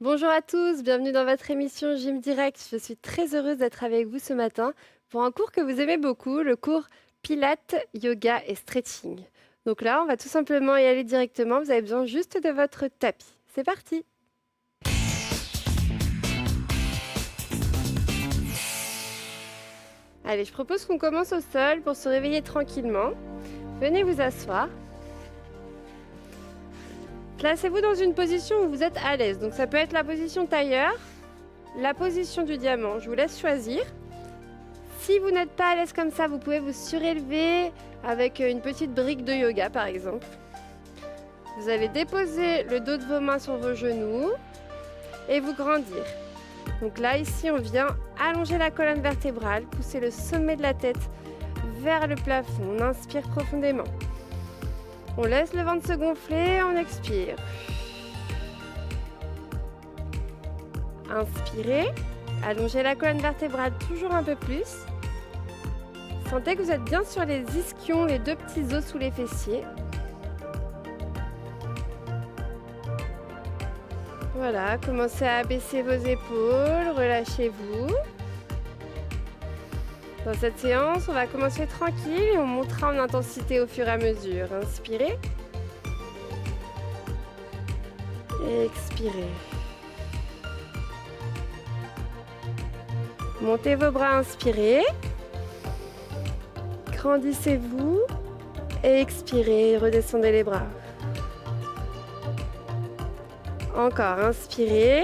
Bonjour à tous, bienvenue dans votre émission Gym Direct. Je suis très heureuse d'être avec vous ce matin pour un cours que vous aimez beaucoup, le cours Pilates, Yoga et Stretching. Donc là, on va tout simplement y aller directement. Vous avez besoin juste de votre tapis. C'est parti! Allez, je propose qu'on commence au sol pour se réveiller tranquillement. Venez vous asseoir. Placez-vous dans une position où vous êtes à l'aise. Donc ça peut être la position tailleur, la position du diamant. Je vous laisse choisir. Si vous n'êtes pas à l'aise comme ça, vous pouvez vous surélever avec une petite brique de yoga par exemple. Vous allez déposer le dos de vos mains sur vos genoux et vous grandir. Donc là, ici, on vient allonger la colonne vertébrale, pousser le sommet de la tête vers le plafond. On inspire profondément. On laisse le ventre se gonfler, on expire. Inspirez, allongez la colonne vertébrale toujours un peu plus. Sentez que vous êtes bien sur les ischions, les deux petits os sous les fessiers. Voilà, commencez à abaisser vos épaules, relâchez-vous. Dans cette séance, on va commencer tranquille et on montera en intensité au fur et à mesure. Inspirez. Et expirez. Montez vos bras, inspirez. Grandissez-vous. Et expirez, redescendez les bras. Encore, inspirez.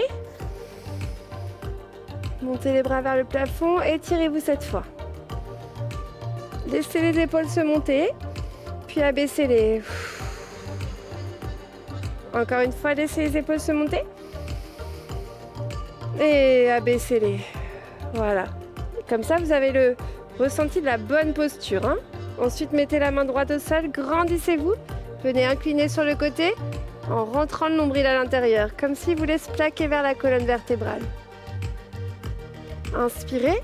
Montez les bras vers le plafond, étirez-vous cette fois. Laissez les épaules se monter, puis abaissez-les. Encore une fois, laissez les épaules se monter. Et abaissez-les. Voilà. Comme ça, vous avez le ressenti de la bonne posture. Hein. Ensuite, mettez la main droite au sol, grandissez-vous. Venez incliner sur le côté en rentrant le nombril à l'intérieur, comme s'il voulait se plaquer vers la colonne vertébrale. Inspirez.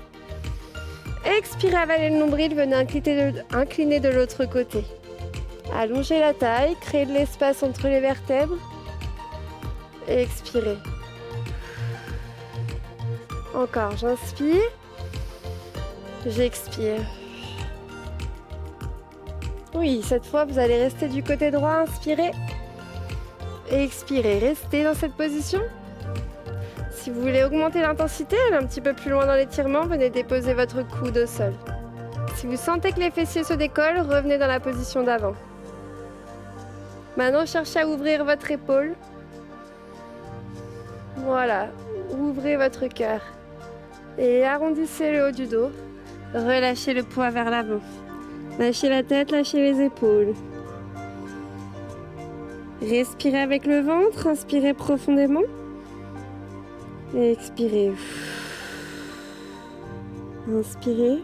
Expirez, avalez le nombril, venez incliner de l'autre côté. Allongez la taille, créez de l'espace entre les vertèbres. Et expirez. Encore, j'inspire. J'expire. Oui, cette fois, vous allez rester du côté droit, inspirez. Et expirez, restez dans cette position. Si vous voulez augmenter l'intensité, aller un petit peu plus loin dans l'étirement, venez déposer votre coude au sol. Si vous sentez que les fessiers se décollent, revenez dans la position d'avant. Maintenant, cherchez à ouvrir votre épaule. Voilà, ouvrez votre cœur. Et arrondissez le haut du dos. Relâchez le poids vers l'avant. Lâchez la tête, lâchez les épaules. Respirez avec le ventre, inspirez profondément. Et expirez. Inspirez.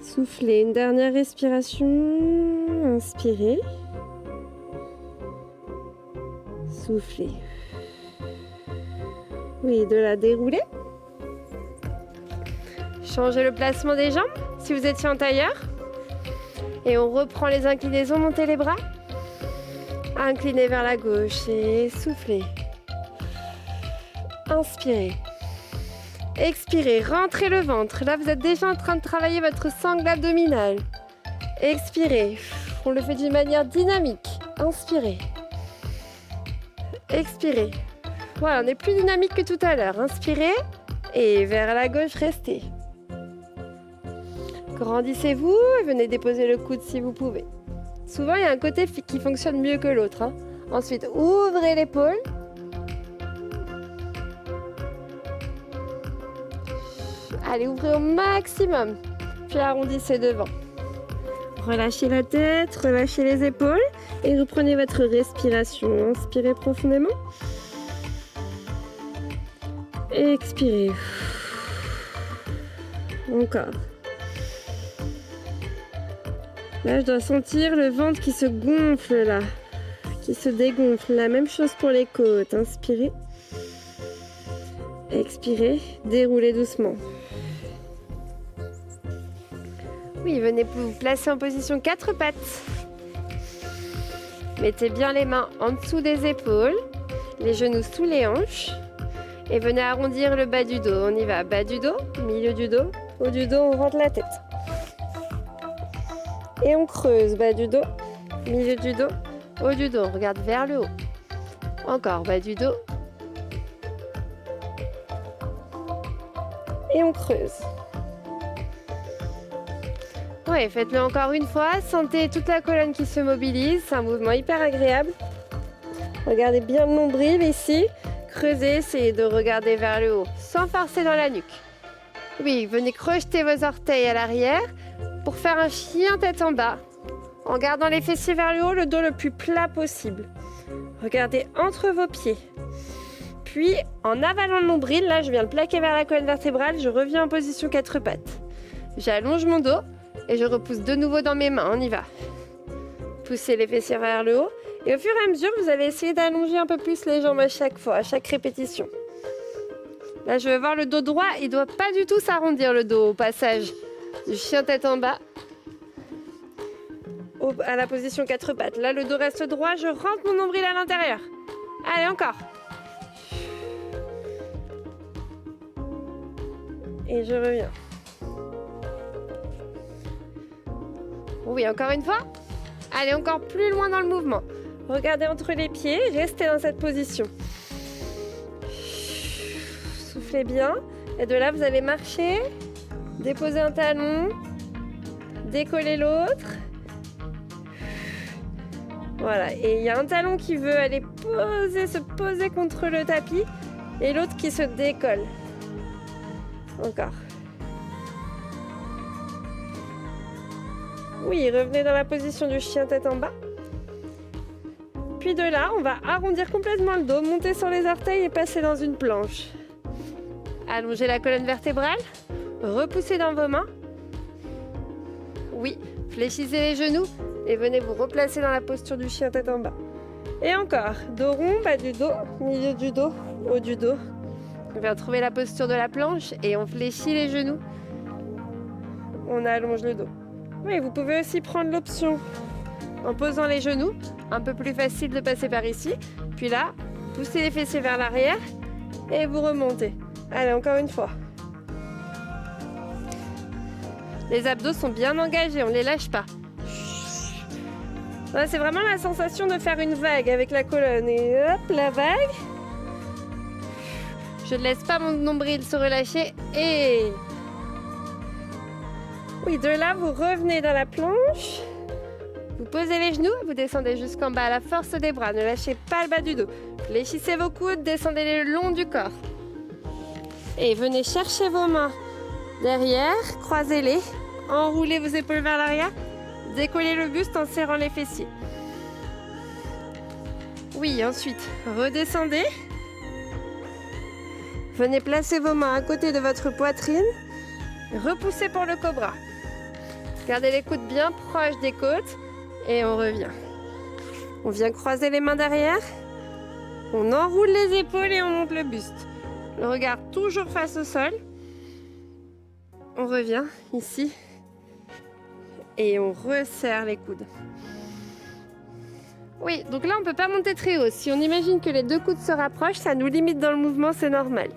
Soufflez. Une dernière respiration. Inspirez. Soufflez. Oui, de la dérouler. Changez le placement des jambes si vous étiez en tailleur. Et on reprend les inclinaisons, montez les bras. Inclinez vers la gauche et soufflez. Inspirez. Expirez, rentrez le ventre. Là, vous êtes déjà en train de travailler votre sangle abdominale. Expirez. On le fait d'une manière dynamique. Inspirez. Expirez. Voilà, on est plus dynamique que tout à l'heure. Inspirez et vers la gauche, restez. Grandissez-vous et venez déposer le coude si vous pouvez. Souvent, il y a un côté qui fonctionne mieux que l'autre. Hein. Ensuite, ouvrez l'épaule. Allez, ouvrez au maximum. Puis arrondissez devant. Relâchez la tête, relâchez les épaules et reprenez votre respiration. Inspirez profondément. Et expirez. Encore. Là, je dois sentir le ventre qui se gonfle là, qui se dégonfle. La même chose pour les côtes. Inspirez. Expirez. Déroulez doucement. Oui, venez vous placer en position 4 pattes. Mettez bien les mains en dessous des épaules. les genoux sous les hanches. Et venez arrondir le bas du dos. On y va, bas du dos, milieu du dos, haut du dos, on rentre la tête. Et on creuse, bas du dos, milieu du dos, haut du dos. On regarde vers le haut. Encore, bas du dos. Et on creuse. Ouais, faites-le encore une fois. Sentez toute la colonne qui se mobilise. C'est un mouvement hyper agréable. Regardez bien le nombril ici. Creusez, essayez de regarder vers le haut, sans forcer dans la nuque. Oui, venez crocheter vos orteils à l'arrière pour faire un chien tête en bas. En gardant les fessiers vers le haut, le dos le plus plat possible. Regardez entre vos pieds. Puis, en avalant le nombril, là je viens le plaquer vers la colonne vertébrale, je reviens en position 4 pattes. J'allonge mon dos et je repousse de nouveau dans mes mains, on y va. Poussez les fessiers vers le haut. Et au fur et à mesure, vous allez essayer d'allonger un peu plus les jambes à chaque fois, à chaque répétition. Là, je vais voir le dos droit. Il ne doit pas du tout s'arrondir le dos au passage du chien tête en bas à la position 4 pattes. Là, le dos reste droit. Je rentre mon nombril à l'intérieur. Allez, encore. Et je reviens. Oui, encore une fois. Allez, encore plus loin dans le mouvement. Regardez entre les pieds, restez dans cette position. Soufflez bien. Et de là, vous allez marcher, déposer un talon, décoller l'autre. Voilà. Et il y a un talon qui veut aller se poser contre le tapis et l'autre qui se décolle. Encore. Oui, revenez dans la position du chien tête en bas. Puis de là, on va arrondir complètement le dos, monter sur les orteils et passer dans une planche. Allongez la colonne vertébrale, repoussez dans vos mains. Oui, fléchissez les genoux et venez vous replacer dans la posture du chien tête en bas. Et encore, dos rond, bas du dos, milieu du dos, haut du dos. On va retrouver la posture de la planche et on fléchit les genoux. On allonge le dos. Oui, vous pouvez aussi prendre l'option en posant les genoux, un peu plus facile de passer par ici. Puis là, poussez les fessiers vers l'arrière et vous remontez. Allez, encore une fois. Les abdos sont bien engagés, on ne les lâche pas. Là, c'est vraiment la sensation de faire une vague avec la colonne. Et hop, la vague. Je ne laisse pas mon nombril se relâcher. Et oui, de là, vous revenez dans la planche. Vous posez les genoux, vous descendez jusqu'en bas à la force des bras. Ne lâchez pas le bas du dos. Fléchissez vos coudes, descendez le long du corps. Et venez chercher vos mains derrière, croisez-les, enroulez vos épaules vers l'arrière, décollez le buste en serrant les fessiers. Oui, ensuite, redescendez. Venez placer vos mains à côté de votre poitrine. Repoussez pour le cobra. Gardez les coudes bien proches des côtes et on revient. On vient croiser les mains derrière. On enroule les épaules et on monte le buste. Le regard toujours face au sol. On revient ici et on resserre les coudes. Oui, donc là on ne peut pas monter très haut. Si on imagine que les deux coudes se rapprochent, ça nous limite dans le mouvement, c'est normal.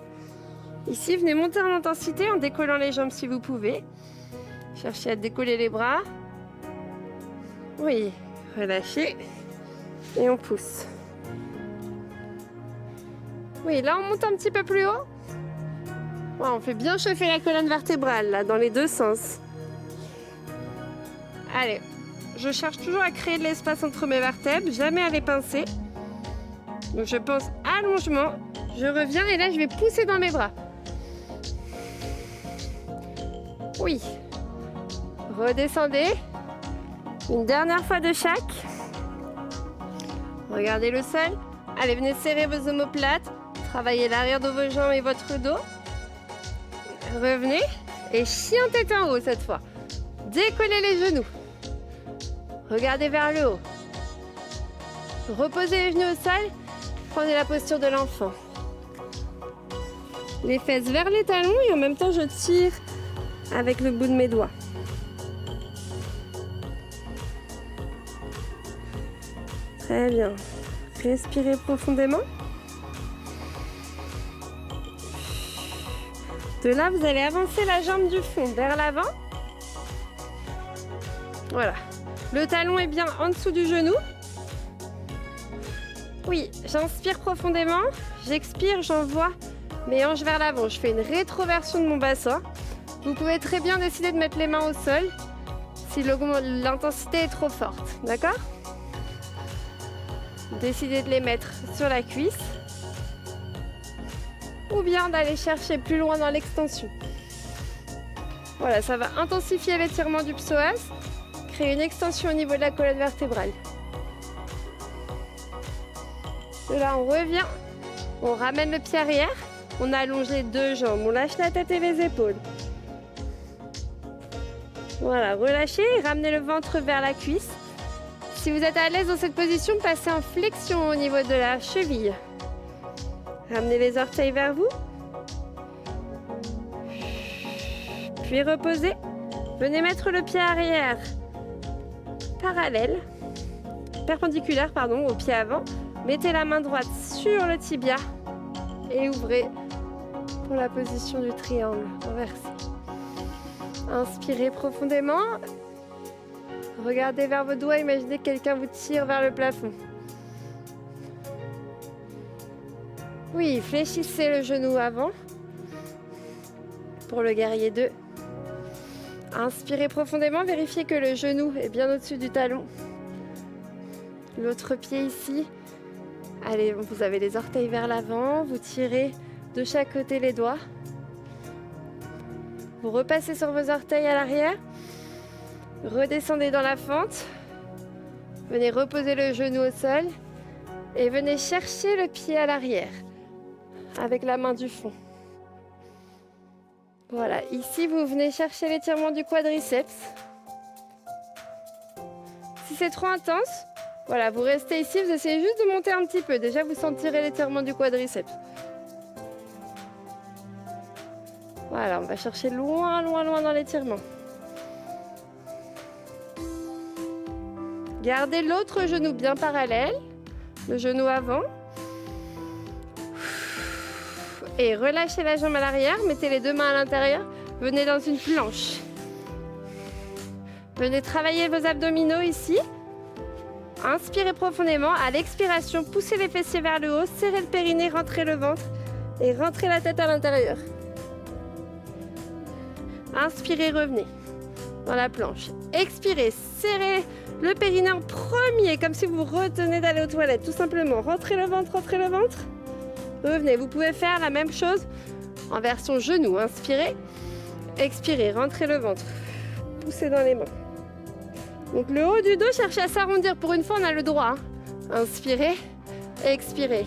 Ici, venez monter en intensité en décollant les jambes si vous pouvez. Cherchez à décoller les bras. Oui, relâchez et on pousse. Oui, là on monte un petit peu plus haut. Ouais, on fait bien chauffer la colonne vertébrale là, dans les deux sens. Allez, je cherche toujours à créer de l'espace entre mes vertèbres, jamais à les pincer. Donc je pense allongement, je reviens et là je vais pousser dans mes bras. Oui. Redescendez. Une dernière fois de chaque. Regardez le sol. Allez, venez serrer vos omoplates. Travaillez l'arrière de vos jambes et votre dos. Revenez. Et chien tête en haut cette fois. Décollez les genoux. Regardez vers le haut. Reposez les genoux au sol. Prenez la posture de l'enfant. Les fesses vers les talons et en même temps je tire avec le bout de mes doigts. Très bien. Respirez profondément. De là, vous allez avancer la jambe du fond vers l'avant. Voilà. Le talon est bien en dessous du genou. Oui, j'inspire profondément. J'expire, j'envoie mes hanches vers l'avant. Je fais une rétroversion de mon bassin. Vous pouvez très bien décider de mettre les mains au sol si l'intensité est trop forte. D'accord? Décidez de les mettre sur la cuisse. Ou bien d'aller chercher plus loin dans l'extension. Voilà, ça va intensifier l'étirement du psoas, créer une extension au niveau de la colonne vertébrale. De là, on revient, on ramène le pied arrière, on allonge les deux jambes, on lâche la tête et les épaules. Voilà, relâchez, ramenez le ventre vers la cuisse. Si vous êtes à l'aise dans cette position, passez en flexion au niveau de la cheville. Ramenez les orteils vers vous. Puis reposez. Venez mettre le pied arrière perpendiculaire au pied avant. Mettez la main droite sur le tibia et ouvrez pour la position du triangle renversé. Inspirez profondément. Regardez vers vos doigts, imaginez que quelqu'un vous tire vers le plafond. Oui, fléchissez le genou avant pour le guerrier 2. Inspirez profondément, vérifiez que le genou est bien au-dessus du talon. L'autre pied ici. Allez, vous avez les orteils vers l'avant, vous tirez de chaque côté les doigts. Vous repassez sur vos orteils à l'arrière. Redescendez dans la fente. Venez reposer le genou au sol et venez chercher le pied à l'arrière avec la main du fond. Voilà, ici vous venez chercher l'étirement du quadriceps. Si c'est trop intense, voilà, vous restez ici, vous essayez juste de monter un petit peu. Déjà, vous sentirez l'étirement du quadriceps. Voilà, on va chercher loin, loin, loin dans l'étirement. Gardez l'autre genou bien parallèle, le genou avant. Et relâchez la jambe à l'arrière, mettez les deux mains à l'intérieur, venez dans une planche. Venez travailler vos abdominaux ici. Inspirez profondément, à l'expiration, poussez les fessiers vers le haut, serrez le périnée, rentrez le ventre et rentrez la tête à l'intérieur. Inspirez, revenez dans la planche. Expirez, serrez le périnée en premier, comme si vous retenez d'aller aux toilettes, tout simplement. Rentrez le ventre, rentrez le ventre. Revenez, vous pouvez faire la même chose en version genou. Inspirez, expirez, rentrez le ventre. Poussez dans les mains. Donc le haut du dos, cherchez à s'arrondir. Pour une fois, on a le droit. Inspirez, expirez.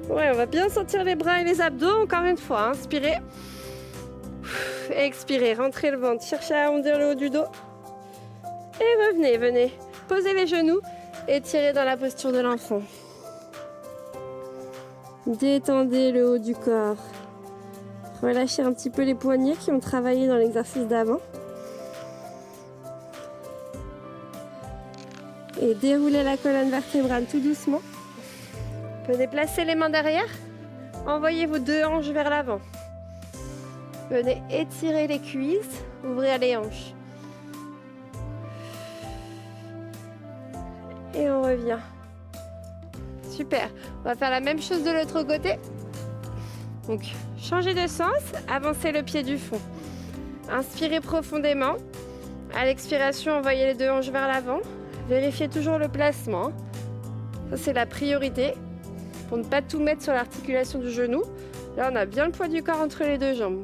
Ouais, on va bien sentir les bras et les abdos. Encore une fois, inspirez. Expirez, rentrez le ventre. Cherchez à arrondir le haut du dos. Et revenez, venez. Posez les genoux et tirez dans la posture de l'enfant. Détendez le haut du corps. Relâchez un petit peu les poignets qui ont travaillé dans l'exercice d'avant. Et déroulez la colonne vertébrale tout doucement. Venez placer les mains derrière. Envoyez vos deux hanches vers l'avant. Venez étirer les cuisses. Ouvrez les hanches. Et on revient. Super. On va faire la même chose de l'autre côté. Donc, changez de sens. Avancez le pied du fond. Inspirez profondément. À l'expiration, envoyez les deux hanches vers l'avant. Vérifiez toujours le placement. Ça, c'est la priorité. Pour ne pas tout mettre sur l'articulation du genou. Là, on a bien le poids du corps entre les deux jambes.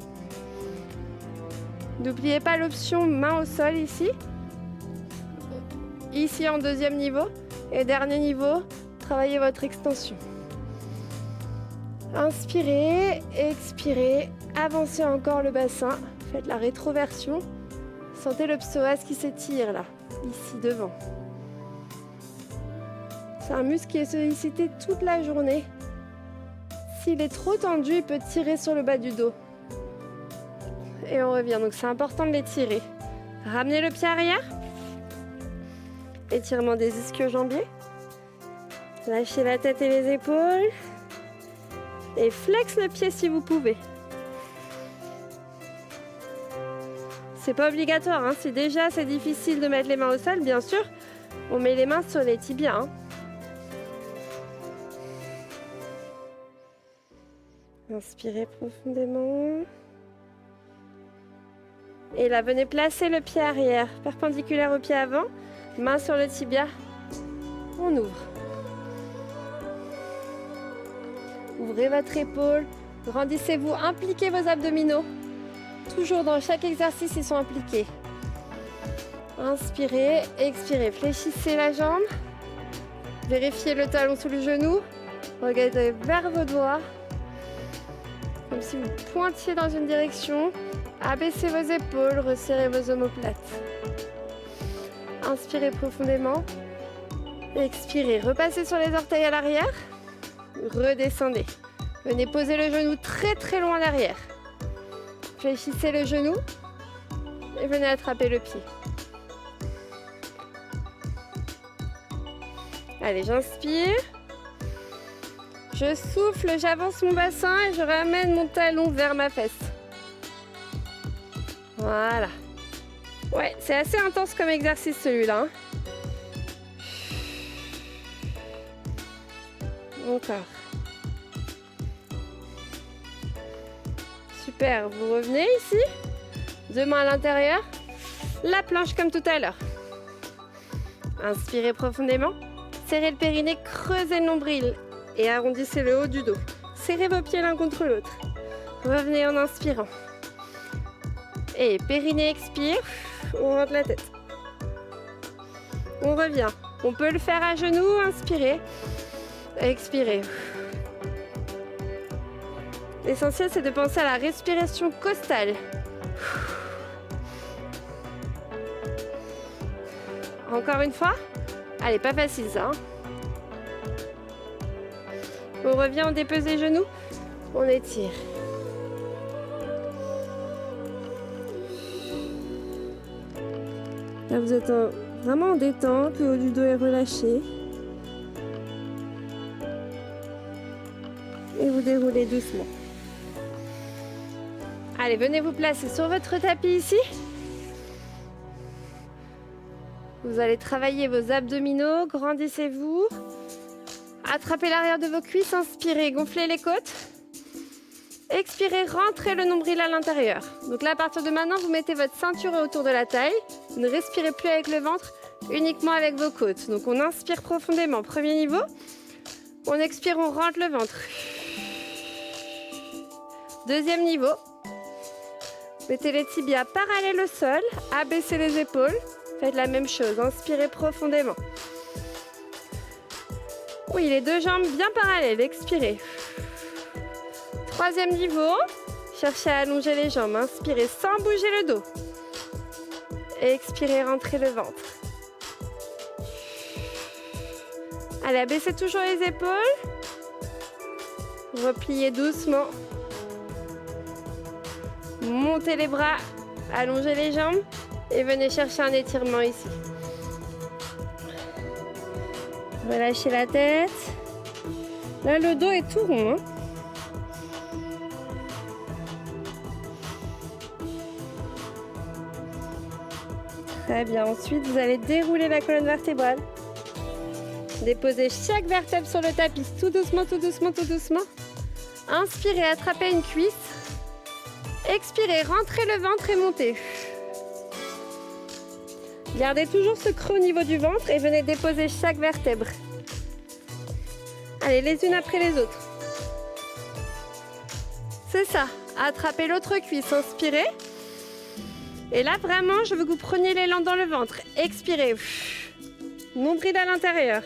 N'oubliez pas l'option main au sol ici. Ici en deuxième niveau. Et dernier niveau, travaillez votre extension. Inspirez, expirez, avancez encore le bassin. Faites la rétroversion. Sentez le psoas qui s'étire là, ici devant. C'est un muscle qui est sollicité toute la journée. S'il est trop tendu, il peut tirer sur le bas du dos. Et on revient, donc c'est important de l'étirer. Ramenez le pied arrière. Étirement des ischio-jambiers. Lâchez la tête et les épaules. Et flex le pied si vous pouvez. C'est pas obligatoire, hein. Si déjà c'est difficile de mettre les mains au sol, bien sûr, on met les mains sur les tibias. Hein. Inspirez profondément. Et là, venez placer le pied arrière, perpendiculaire au pied avant, main sur le tibia. On ouvre. Ouvrez votre épaule, grandissez-vous, impliquez vos abdominaux. Toujours dans chaque exercice, ils sont impliqués. Inspirez, expirez, fléchissez la jambe. Vérifiez le talon sous le genou. Regardez vers vos doigts. Comme si vous pointiez dans une direction. Abaissez vos épaules, resserrez vos omoplates. Inspirez profondément. Expirez, repassez sur les orteils à l'arrière. Redescendez. Venez poser le genou très très loin derrière. Fléchissez le genou et venez attraper le pied. Allez, j'inspire. Je souffle, j'avance mon bassin et je ramène mon talon vers ma fesse. Voilà. Ouais, c'est assez intense comme exercice celui-là. Hein. Encore. Super, vous revenez ici. Deux mains à l'intérieur. La planche comme tout à l'heure. Inspirez profondément. Serrez le périnée, creusez le nombril et arrondissez le haut du dos. Serrez vos pieds l'un contre l'autre. Revenez en inspirant. Et périnée expire, on rentre la tête. On revient. On peut le faire à genoux, inspirez. Expirez. L'essentiel, c'est de penser à la respiration costale. Encore une fois. Allez, pas facile ça. Hein. On revient, on dépose les genoux. On étire. Là, vous êtes vraiment en détente. Le haut du dos est relâché. Et vous déroulez doucement. Allez, venez vous placer sur votre tapis ici. Vous allez travailler vos abdominaux, grandissez-vous. Attrapez l'arrière de vos cuisses, inspirez, gonflez les côtes. Expirez, rentrez le nombril à l'intérieur. Donc là, à partir de maintenant, vous mettez votre ceinture autour de la taille. Vous ne respirez plus avec le ventre, uniquement avec vos côtes. Donc on inspire profondément, premier niveau. On expire, on rentre le ventre. Deuxième niveau. Mettez les tibias parallèles au sol, abaissez les épaules. Faites la même chose, inspirez profondément. Oui, les deux jambes bien parallèles, expirez. Troisième niveau, cherchez à allonger les jambes, inspirez sans bouger le dos. Expirez, rentrez le ventre. Allez, abaissez toujours les épaules. Repliez doucement. Montez les bras, allongez les jambes. Et venez chercher un étirement ici. Relâchez la tête. Là, le dos est tout rond. Hein. Très bien. Ensuite, vous allez dérouler la colonne vertébrale. Déposez chaque vertèbre sur le tapis. Tout doucement, tout doucement, tout doucement. Inspirez, attrapez une cuisse. Expirez, rentrez le ventre et montez. Gardez toujours ce creux au niveau du ventre et venez déposer chaque vertèbre. Allez, les unes après les autres. C'est ça. Attrapez l'autre cuisse, inspirez. Et là, vraiment, je veux que vous preniez l'élan dans le ventre. Expirez. Nombril à l'intérieur.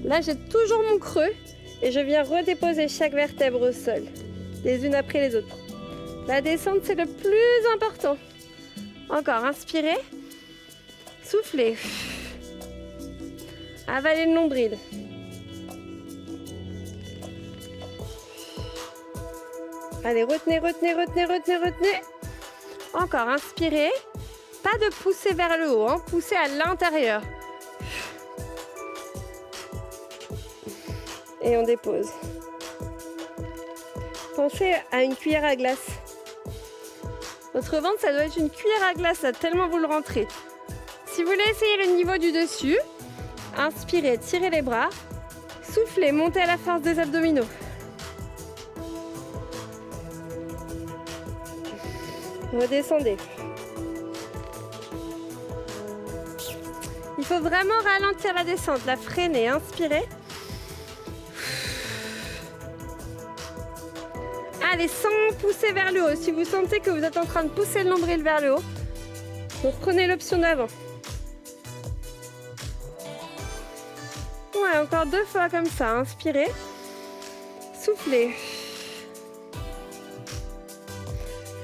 Là, j'ai toujours mon creux et je viens redéposer chaque vertèbre au sol. Les unes après les autres. La descente, c'est le plus important. Encore, inspirez. Soufflez. Avalez le nombril. Allez, retenez, retenez, retenez, retenez, retenez. Encore, inspirez. Pas de pousser vers le haut, hein. Poussez à l'intérieur. Et on dépose. Pensez à une cuillère à glace. Votre ventre, ça doit être une cuillère à glace, là, tellement vous le rentrez. Si vous voulez essayer le niveau du dessus, inspirez, tirez les bras. Soufflez, montez à la force des abdominaux. Redescendez. Il faut vraiment ralentir la descente, la freiner, inspirez. Allez, sans pousser vers le haut. Si vous sentez que vous êtes en train de pousser le nombril vers le haut, vous reprenez l'option d'avant. Ouais, encore 2 fois comme ça. Inspirez. Soufflez.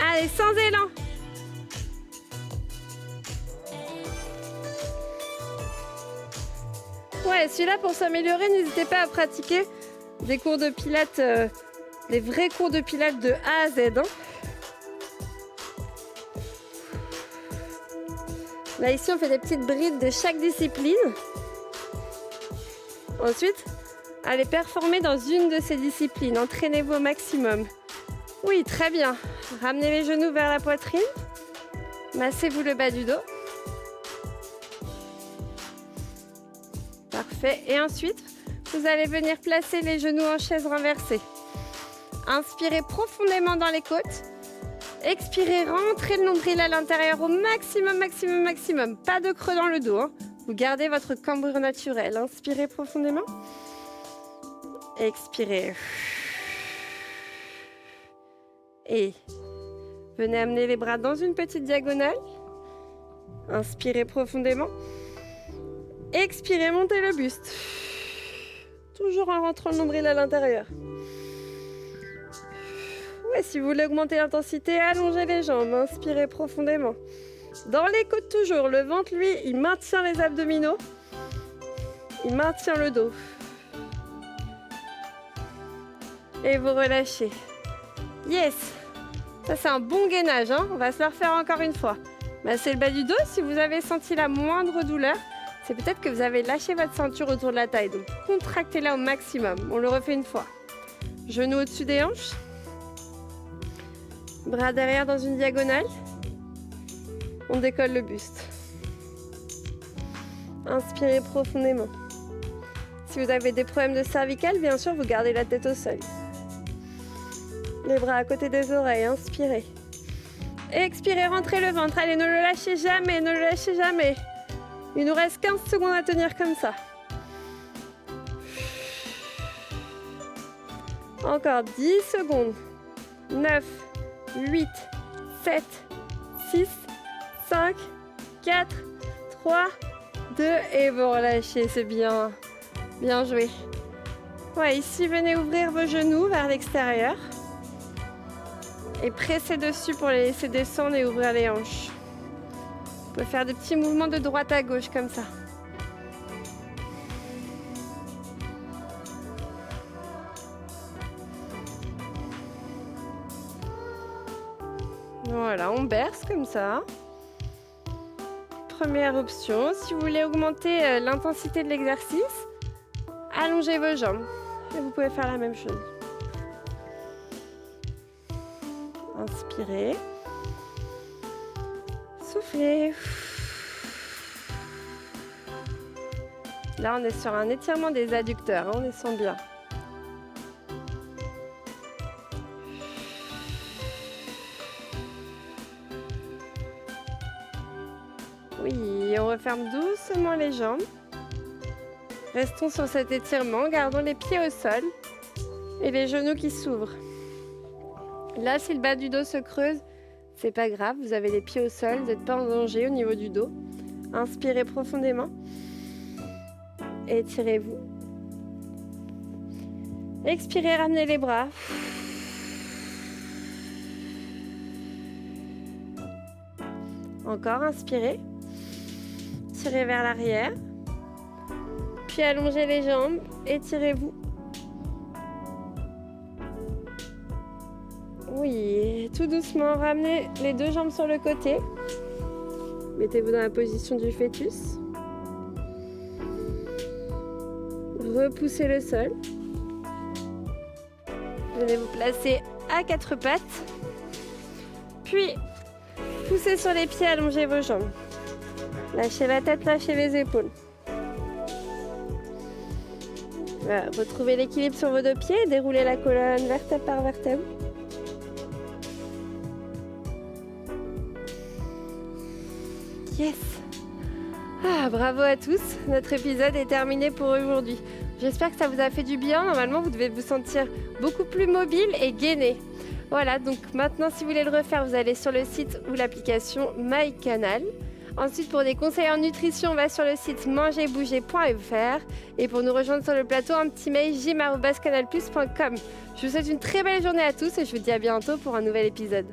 Allez, sans élan. Ouais, celui-là, pour s'améliorer, n'hésitez pas à pratiquer des cours de pilates, des vrais cours de pilates de A à Z. Hein. Là, ici, on fait des petites brides de chaque discipline. Ensuite, allez performer dans une de ces disciplines. Entraînez-vous au maximum. Oui, très bien. Ramenez les genoux vers la poitrine. Massez-vous le bas du dos. Parfait. Et ensuite, vous allez venir placer les genoux en chaise renversée. Inspirez profondément dans les côtes. Expirez, rentrez le nombril à l'intérieur au maximum, maximum, maximum. Pas de creux dans le dos. Hein. Vous gardez votre cambrure naturelle. Inspirez profondément. Expirez. Et venez amener les bras dans une petite diagonale. Inspirez profondément. Expirez, montez le buste. Toujours en rentrant le nombril à l'intérieur. Ouais, si vous voulez augmenter l'intensité, allongez les jambes. Inspirez profondément. Dans les côtes toujours. Le ventre, lui, il maintient les abdominaux. Il maintient le dos. Et vous relâchez. Yes! Ça, c'est un bon gainage. Hein, on va se le refaire encore une fois. Massez le bas du dos. Si vous avez senti la moindre douleur, c'est peut-être que vous avez lâché votre ceinture autour de la taille. Donc, contractez-la au maximum. On le refait une fois. Genoux au-dessus des hanches. Bras derrière dans une diagonale. On décolle le buste. Inspirez profondément. Si vous avez des problèmes de cervicale, bien sûr, vous gardez la tête au sol. Les bras à côté des oreilles. Inspirez. Expirez, rentrez le ventre. Allez, ne le lâchez jamais, ne le lâchez jamais. Il nous reste 15 secondes à tenir comme ça. Encore 10 secondes. 9, 8, 7, 6, 5, 4, 3, 2 et vous relâchez, c'est bien. Bien joué. Ouais, ici, venez ouvrir vos genoux vers l'extérieur. Et pressez dessus pour les laisser descendre et ouvrir les hanches. On peut faire des petits mouvements de droite à gauche comme ça. Voilà, on berce comme ça. Première option. Si vous voulez augmenter l'intensité de l'exercice, allongez vos jambes. Et vous pouvez faire la même chose. Inspirez. Soufflez. Là, on est sur un étirement des adducteurs. Hein, on les sent bien. Oui, on referme doucement les jambes. Restons sur cet étirement. Gardons les pieds au sol et les genoux qui s'ouvrent. Là, si le bas du dos se creuse, c'est pas grave. Vous avez les pieds au sol. Vous n'êtes pas en danger au niveau du dos. Inspirez profondément. Étirez-vous. Expirez, ramenez les bras. Encore, inspirez. Tirez vers l'arrière. Puis allongez les jambes. Étirez-vous. Oui, tout doucement, ramenez les deux jambes sur le côté. Mettez-vous dans la position du fœtus. Repoussez le sol. Venez vous placer à quatre pattes. Puis, poussez sur les pieds, allongez vos jambes. Lâchez la tête, lâchez les épaules. Voilà, retrouvez l'équilibre sur vos deux pieds, déroulez la colonne vertèbre par vertèbre. Yes! Ah, bravo à tous, notre épisode est terminé pour aujourd'hui. J'espère que ça vous a fait du bien. Normalement, vous devez vous sentir beaucoup plus mobile et gainé. Voilà, donc maintenant, si vous voulez le refaire, vous allez sur le site ou l'application MyCanal. Ensuite, pour des conseils en nutrition, on va sur le site mangerbouger.fr. Et pour nous rejoindre sur le plateau, un petit mail gym@canalplus.com. Je vous souhaite une très belle journée à tous et je vous dis à bientôt pour un nouvel épisode.